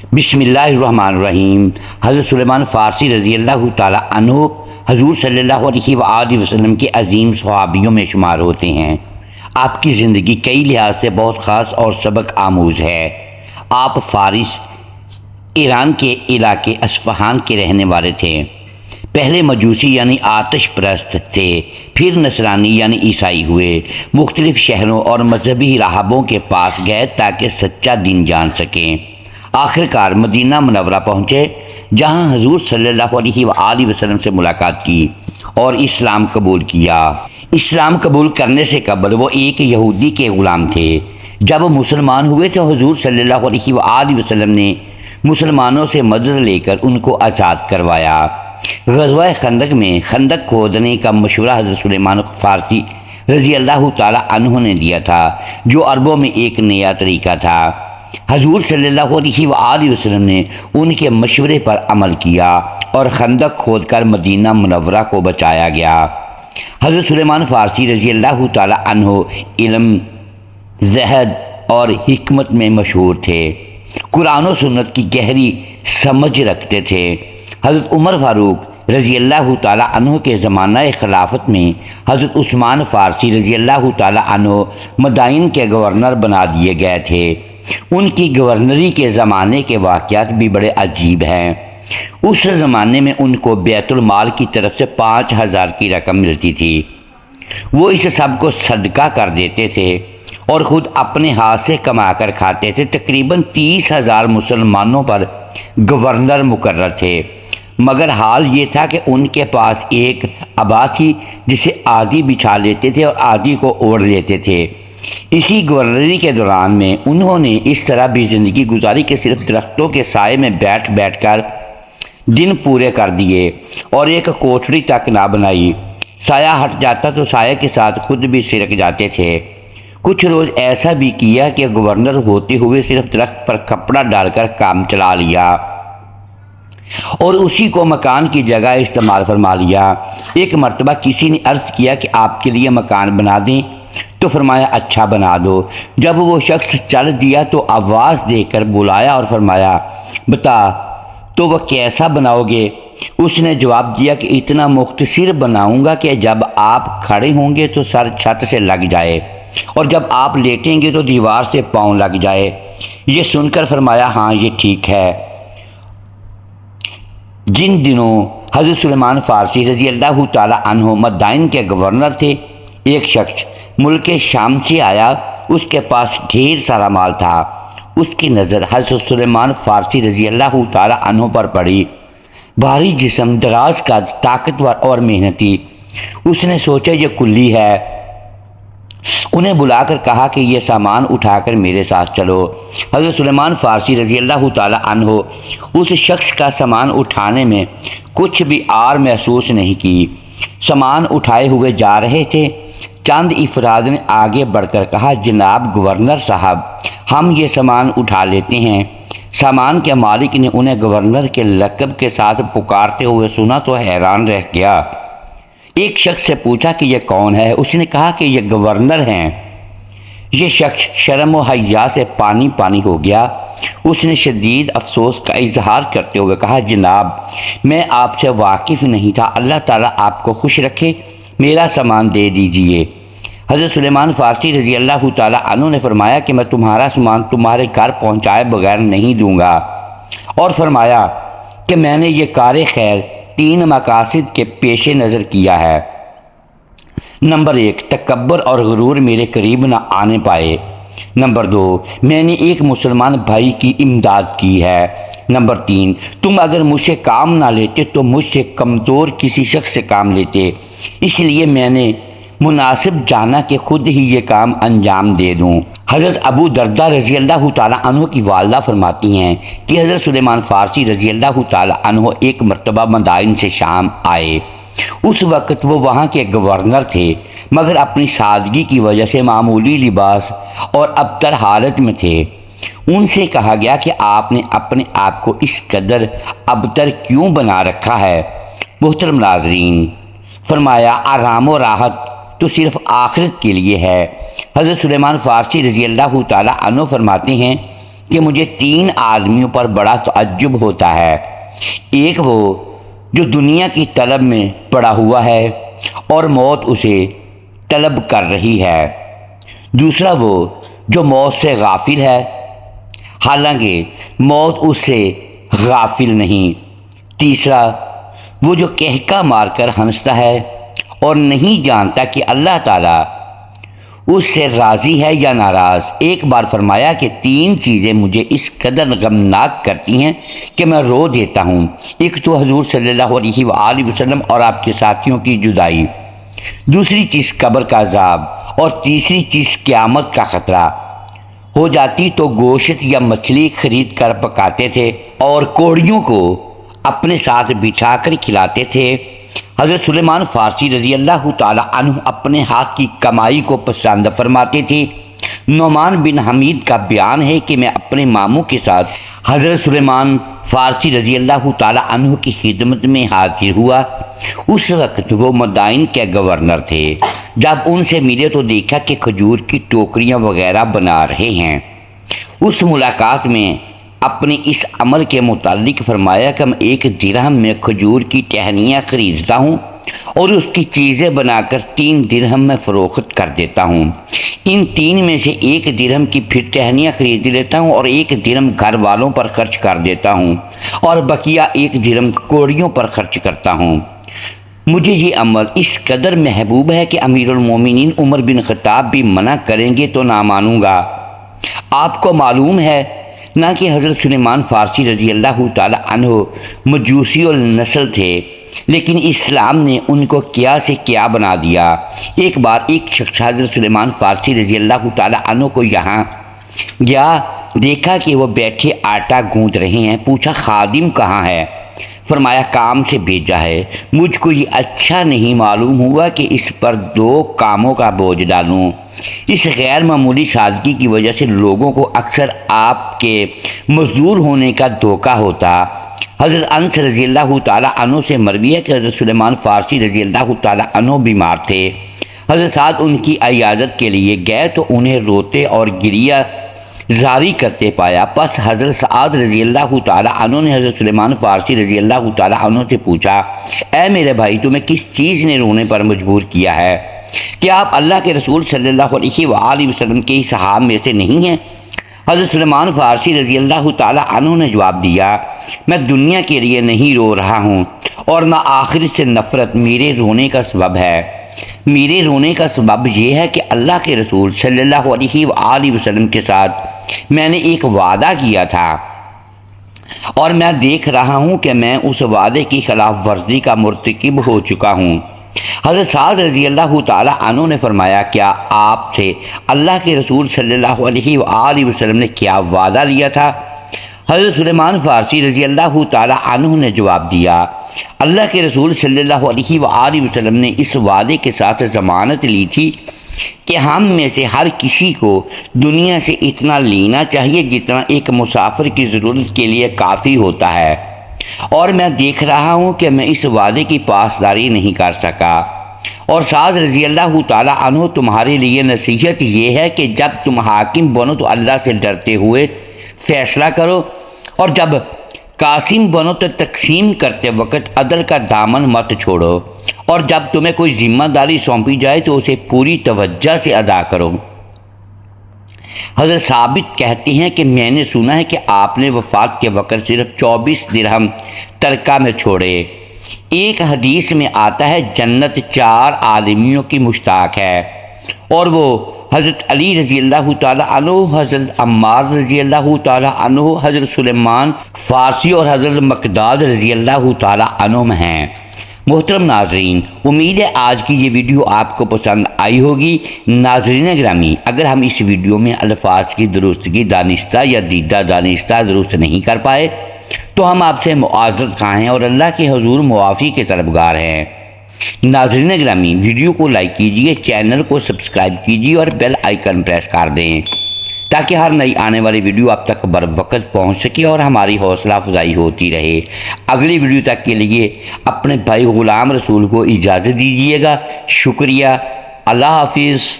بسم اللہ الرحمن الرحیم۔ حضرت سلیمان فارسی رضی اللہ تعالی عنہ حضور صلی اللہ علیہ وآلہ وسلم کے عظیم صحابیوں میں شمار ہوتے ہیں۔ آپ کی زندگی کئی لحاظ سے بہت خاص اور سبق آموز ہے۔ آپ فارس ایران کے علاقے اصفہان کے رہنے والے تھے۔ پہلے مجوسی یعنی آتش پرست تھے، پھر نصرانی یعنی عیسائی ہوئے۔ مختلف شہروں اور مذہبی راہبوں کے پاس گئے تاکہ سچا دین جان سکیں۔ آخرکار مدینہ منورہ پہنچے، جہاں حضور صلی اللہ علیہ وآلہ وسلم سے ملاقات کی اور اسلام قبول کیا۔ اسلام قبول کرنے سے قبل وہ ایک یہودی کے غلام تھے۔ جب مسلمان ہوئے تو حضور صلی اللہ علیہ وآلہ وسلم نے مسلمانوں سے مدد لے کر ان کو آزاد کروایا۔ غزوہ خندق میں خندق کھودنے کا مشورہ حضرت سلیمان فارسی رضی اللہ تعالی عنہ نے دیا تھا، جو عربوں میں ایک نیا طریقہ تھا۔ حضور صلی اللہ علیہ وآلہ وسلم نے ان کے مشورے پر عمل کیا اور خندق کھود کر مدینہ منورہ کو بچایا گیا۔ حضرت سلیمان فارسی رضی اللہ تعالی عنہ علم، زہد اور حکمت میں مشہور تھے۔ قرآن و سنت کی گہری سمجھ رکھتے تھے۔ حضرت عمر فاروق رضی اللہ تعالی عنہ کے زمانہ خلافت میں حضرت عثمان فارسی رضی اللہ تعالی عنہ مدائن کے گورنر بنا دیے گئے تھے۔ ان کی گورنری کے زمانے کے واقعات بھی بڑے عجیب ہیں۔ اس زمانے میں ان کو بیت المال کی طرف سے 5000 کی رقم ملتی تھی۔ وہ اس سب کو صدقہ کر دیتے تھے اور خود اپنے ہاتھ سے کما کر کھاتے تھے۔ تقریباً 30,000 مسلمانوں پر گورنر مقرر تھے، مگر حال یہ تھا کہ ان کے پاس ایک عبا تھی جسے آدھی بچھا لیتے تھے اور آدھی کو اوڑھ لیتے تھے۔ اسی گورنری کے دوران میں انہوں نے اس طرح بھی زندگی گزاری کہ صرف درختوں کے سائے میں بیٹھ بیٹھ کر دن پورے کر دیے اور ایک کوٹھڑی تک نہ بنائی۔ سایہ ہٹ جاتا تو سائے کے ساتھ خود بھی سرک جاتے تھے۔ کچھ روز ایسا بھی کیا کہ گورنر ہوتے ہوئے صرف درخت پر کپڑا ڈال کر کام چلا لیا اور اسی کو مکان کی جگہ استعمال فرما لیا۔ ایک مرتبہ کسی نے عرض کیا کہ آپ کے لیے مکان بنا دیں، تو فرمایا اچھا بنا دو۔ جب وہ شخص چل دیا تو آواز دے کر بلایا اور فرمایا بتا تو وہ کیسا بناؤ گے؟ اس نے جواب دیا کہ اتنا مختصر بناؤں گا کہ جب آپ کھڑے ہوں گے تو سر چھت سے لگ جائے اور جب آپ لیٹیں گے تو دیوار سے پاؤں لگ جائے۔ یہ سن کر فرمایا ہاں یہ ٹھیک ہے۔ جن دنوں حضرت سلیمان فارسی رضی اللہ تعالی عنہ مدائن کے گورنر تھے، ایک شخص ملک شام سے آیا۔ اس کے پاس ڈھیر سارا مال تھا۔ اس کی نظر حضرت سلیمان فارسی رضی اللہ تعالی عنہ پر پڑی۔ بھاری جسم، دراز قد، طاقتور اور محنتی۔ اس نے سوچا یہ کلی ہے۔ انہیں بلا کر کہا کہ یہ سامان اٹھا کر میرے ساتھ چلو۔ حضرت سلیمان فارسی رضی اللہ تعالی عنہ اس شخص کا سامان اٹھانے میں کچھ بھی آر محسوس نہیں کی۔ سامان اٹھائے ہوئے جا رہے تھے، چند افراد نے آگے بڑھ کر کہا جناب گورنر صاحب، ہم یہ سامان اٹھا لیتے ہیں۔ سامان کے مالک نے انہیں گورنر کے لقب کے ساتھ پکارتے ہوئے سنا تو حیران رہ گیا۔ ایک شخص سے پوچھا کہ یہ کون ہے؟ اس نے کہا کہ یہ گورنر ہیں۔ یہ شخص شرم و حیا سے پانی پانی ہو گیا۔ اس نے شدید افسوس کا اظہار کرتے ہوئے کہا جناب میں آپ سے واقف نہیں تھا، اللہ تعالیٰ آپ کو خوش رکھے، میرا سامان دے دیجئے۔ حضرت سلیمان فارسی رضی اللہ تعالیٰ عنہ نے فرمایا کہ میں تمہارا سامان تمہارے گھر پہنچائے بغیر نہیں دوں گا، اور فرمایا کہ میں نے یہ کار خیر 3 مقاصد کے پیش نظر کیا ہے۔ نمبر 1، تکبر اور غرور میرے قریب نہ آنے پائے۔ نمبر 2، میں نے ایک مسلمان بھائی کی امداد کی ہے۔ نمبر 3، تم اگر مجھ سے کام نہ لیتے تو مجھ سے کمزور کسی شخص سے کام لیتے، اس لیے میں نے مناسب جانا کہ خود ہی یہ کام انجام دے دوں۔ حضرت ابو دردہ رضی اللہ تعالیٰ عنہ کی والدہ فرماتی ہیں کہ حضرت سلیمان فارسی رضی اللہ تعالیٰ عنہ ایک مرتبہ مدائن سے شام آئے۔ اس وقت وہ وہاں کے گورنر تھے، مگر اپنی سادگی کی وجہ سے معمولی لباس اور ابتر حالت میں تھے۔ ان سے کہا گیا کہ آپ نے اپنے آپ کو اس قدر ابتر کیوں بنا رکھا ہے؟ محترم ناظرین، فرمایا آرام و راحت تو صرف آخرت کے لیے ہے۔ حضرت سلیمان فارسی رضی اللہ تعالی عنہ فرماتے ہیں کہ مجھے 3 آدمیوں پر بڑا تعجب ہوتا ہے۔ ایک وہ جو دنیا کی طلب میں پڑا ہوا ہے اور موت اسے طلب کر رہی ہے۔ دوسرا وہ جو موت سے غافل ہے حالانکہ موت اس سے غافل نہیں۔ تیسرا وہ جو کہکا مار کر ہنستا ہے اور نہیں جانتا کہ اللہ تعالیٰ اس سے راضی ہے یا ناراض۔ ایک بار فرمایا کہ 3 چیزیں مجھے اس قدر غمناک کرتی ہیں کہ میں رو دیتا ہوں۔ ایک تو حضور صلی اللہ علیہ وآلہ وسلم اور آپ کے ساتھیوں کی جدائی، دوسری چیز قبر کا عذاب، اور تیسری چیز قیامت کا خطرہ۔ ہو جاتی تو گوشت یا مچھلی خرید کر پکاتے تھے اور کوڑیوں کو اپنے ساتھ بٹھا کر کھلاتے تھے۔ حضرت سلیمان فارسی رضی اللہ تعالی عنہ اپنے ہاتھ کی کمائی کو پسند فرماتے تھے۔ نعمان بن حمید کا بیان ہے کہ میں اپنے ماموں کے ساتھ حضرت سلیمان فارسی رضی اللہ تعالی عنہ کی خدمت میں حاضر ہوا۔ اس وقت وہ مدائن کے گورنر تھے۔ جب ان سے ملے تو دیکھا کہ کھجور کی ٹوکریاں وغیرہ بنا رہے ہیں۔ اس ملاقات میں اپنے اس عمل کے متعلق فرمایا کہ میں 1 درہم میں کھجور کی ٹہنیاں خریدتا ہوں اور اس کی چیزیں بنا کر 3 درہم میں فروخت کر دیتا ہوں۔ ان 3 میں سے 1 درہم کی پھر ٹہنیاں خرید لیتا ہوں اور 1 درہم گھر والوں پر خرچ کر دیتا ہوں اور بقیہ 1 درہم کوڑیوں پر خرچ کرتا ہوں۔ مجھے یہ عمل اس قدر محبوب ہے کہ امیر المومنین عمر بن خطاب بھی منع کریں گے تو نہ مانوں گا۔ آپ کو معلوم ہے نہ کہ حضرت سلیمان فارسی رضی اللہ تعالی عنہ مجوسی النسل تھے، لیکن اسلام نے ان کو کیا سے کیا بنا دیا۔ ایک بار ایک شخص حضرت سلیمان فارسی رضی اللہ تعالی عنہ کو یہاں گیا، دیکھا کہ وہ بیٹھے آٹا گوندھ رہے ہیں۔ پوچھا خادم کہاں ہے؟ فرمایا کام سے بھیجا ہے۔ مجھ کو یہ اچھا نہیں معلوم ہوا کہ اس پر 2 کاموں کا بوجھ ڈالوں۔ اس غیر معمولی سادگی کی وجہ سے لوگوں کو اکثر آپ کے مزدور ہونے کا دھوکہ ہوتا۔ حضرت انس رضی اللہ تعالی عنہ سے مروی ہے کہ حضرت سلیمان فارسی رضی اللہ تعالی عنہ بیمار تھے۔ حضرت سعد ان کی عیادت کے لیے گئے تو انہیں روتے اور گریہ زاری کرتے پایا۔ پس حضرت سعد رضی اللہ تعالی عنہ نے حضرت سلیمان فارسی رضی اللہ تعالی عنہ سے پوچھا، اے میرے بھائی تمہیں کس چیز نے رونے پر مجبور کیا ہے؟ کیا آپ اللہ کے رسول صلی اللہ علیہ وآلہ وسلم کے صحابہ میں سے نہیں ہیں؟ حضرت سلیمان فارسی رضی اللہ تعالی عنہ نے جواب دیا، میں دنیا کے لیے نہیں رو رہا ہوں اور نہ آخرت سے نفرت میرے رونے کا سبب ہے۔ میرے رونے کا سبب یہ ہے کہ اللہ کے رسول صلی اللہ علیہ وآلہ وسلم کے ساتھ میں نے ایک وعدہ کیا تھا اور میں دیکھ رہا ہوں کہ میں اس وعدے کی خلاف ورزی کا مرتکب ہو چکا ہوں۔ حضرت سعد رضی اللہ تعالی عنہ نے فرمایا، کیا آپ سے اللہ کے رسول صلی اللہ علیہ وآلہ وسلم نے کیا وعدہ لیا تھا؟ حضرت سلیمان فارسی رضی اللہ تعالی عنہ نے جواب دیا، اللہ کے رسول صلی اللہ علیہ وآلہ وسلم نے اس وعدے کے ساتھ ضمانت لی تھی کہ ہم میں سے ہر کسی کو دنیا سے اتنا لینا چاہیے جتنا ایک مسافر کی ضرورت کے لیے کافی ہوتا ہے، اور میں دیکھ رہا ہوں کہ میں اس وعدے کی پاسداری نہیں کر سکا۔ اور سعد رضی اللہ تعالی عنہ تمہارے لیے نصیحت یہ ہے کہ جب تم حاکم بنو تو اللہ سے ڈرتے ہوئے فیصلہ کرو، اور جب قاسم بنو تو تقسیم کرتے وقت عدل کا دامن مت چھوڑو، اور جب تمہیں کوئی ذمہ داری سونپی جائے تو اسے پوری توجہ سے ادا کرو۔ حضرت ثابت کہتے ہیں کہ میں نے سنا ہے کہ آپ نے وفات کے وقت صرف 24 درہم ترکہ میں چھوڑے۔ ایک حدیث میں آتا ہے جنت 4 آدمیوں کی مشتاق ہے، اور وہ حضرت علی رضی اللہ تعالی عنہ، حضرت عمار رضی اللہ تعالی عنہ، حضرت سلیمان فارسی اور حضرت مقداد رضی اللہ تعالی عنہ ہیں۔ محترم ناظرین، امید ہے آج کی یہ ویڈیو آپ کو پسند آئی ہوگی۔ ناظرین گرامی، اگر ہم اس ویڈیو میں الفاظ کی درستگی دانستہ یا دیدہ دانستہ درست نہیں کر پائے تو ہم آپ سے معذرت خواہ ہیں اور اللہ کے حضور معافی کے طلبگار ہیں۔ ناظرین گرامی، ویڈیو کو لائک کیجئے، چینل کو سبسکرائب کیجئے اور بیل آئیکن پریس کر دیں تاکہ ہر نئی آنے والی ویڈیو آپ تک بروقت پہنچ سکے اور ہماری حوصلہ افزائی ہوتی رہے۔ اگلی ویڈیو تک کے لیے اپنے بھائی غلام رسول کو اجازت دیجیے گا۔ شکریہ۔ اللہ حافظ۔